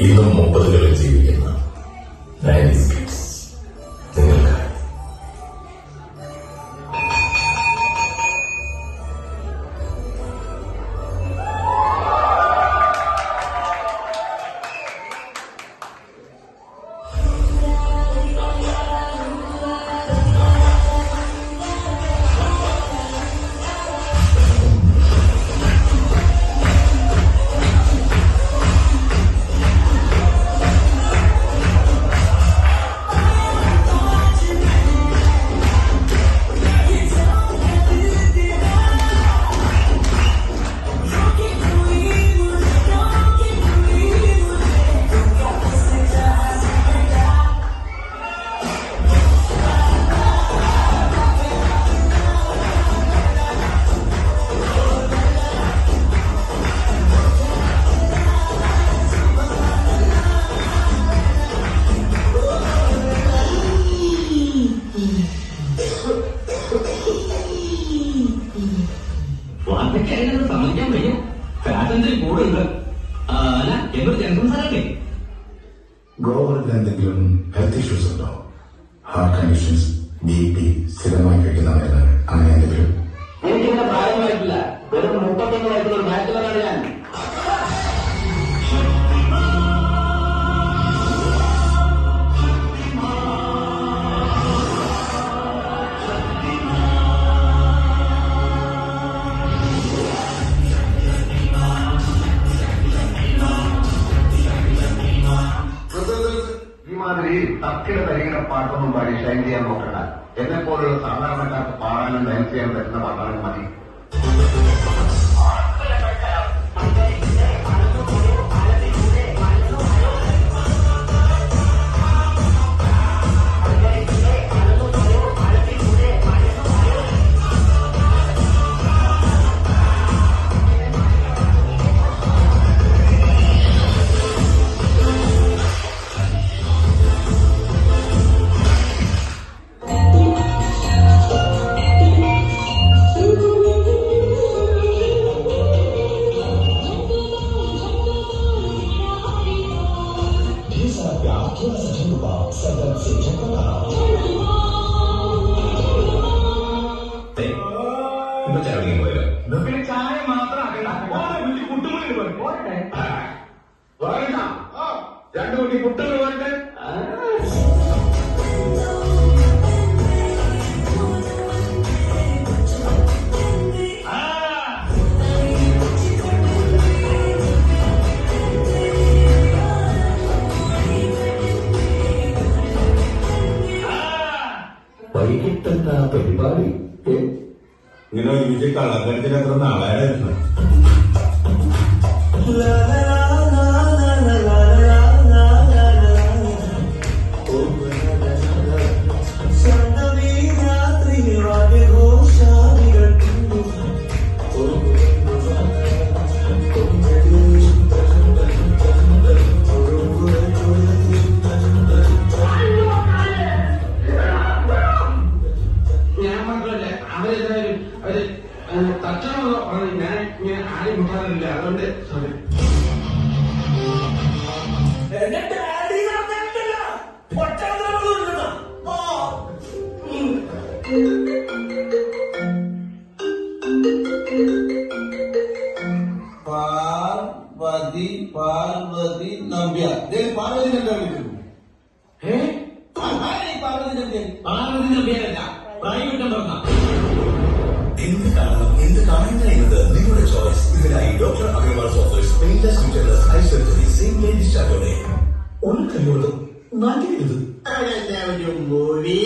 ഇന്നും 30കളിൽ ജീവിക്കുന്ന 90s kids നിങ്ങൾക്കായി. സമ്മതിക്കാൻ വയ്യ. ഫാഷൻസിൽ കൂടുണ്ട്. അല്ല എന്നൊരു ജനസംസാരമല്ലേ? ഗോവറിൽ എന്തെങ്കിലും ഹെൽത്ത് ഇഷ്യൂസ് ഉണ്ടോ? ഹാർട്ട് കണ്ടീഷൻസ്, BP, സ്ഥിരമായി കഴിക്കുന്ന മരുന്നുകൾ, അങ്ങനെ എന്തെങ്കിലും? എനിക്കിങ്ങനെ പ്രായമായിട്ടില്ല. വെറും 31 വയസ്സുള്ള ഒരു ബാച്ചിലറാണ് ഞാൻ. ഈ തക്കിട തരികിട പാട്ടൊന്നും പാടി ഷൈൻ ചെയ്യാൻ നോക്കണ്ട. എന്നെ പോലുള്ള സാധാരണക്കാർക്ക് പാടാനും ഡാൻസ് ചെയ്യാൻ പറ്റുന്ന പാട്ടാനും മതി. ഇപ്പൊ ചാടിക്കാൻ പോയല്ലോ. പിന്നെ ചായ മാത്രം കുട്ടുമുടി പോട്ടെ. 2 കുട്ടി കുട്ടുകൾ പോട്ടെ. വൈകിട്ടെന്താ പരിപാടി? ഇങ്ങനെ ഒരുമിച്ച് കള്ളക്കടത്തിന് അത്ര നാളായിരുന്നു. ഞാൻ മാത്രമല്ല അവരെല്ലാവരും അവര് തട്ടണമെന്ന് പറഞ്ഞു. ഞാൻ ആരും മുട്ടാറില്ല. അതുകൊണ്ട് സോറി. പാർവതി നമ്പ്യാർ. പാർവതി നമ്പ്യാർ വിളിക്കുന്നു. പാർവതി നമ്പ്യാർ. പാർവതി നമ്പ്യാരല്ല, പ്രായവിട്ടം പറഞ്ഞ. എന്ത് കാണണം, എന്ത് കാണുക എന്നത് നിങ്ങളുടെ ചോയ്സ്. ഇതിനായി doctor Agarwal's offers painless featureless eye surgery same day ഡിസ്ചാർജോടെ. ഒരു കഴിയുള്ളൂ, നാട്ടിലിരുത്. ഒരു മൂവി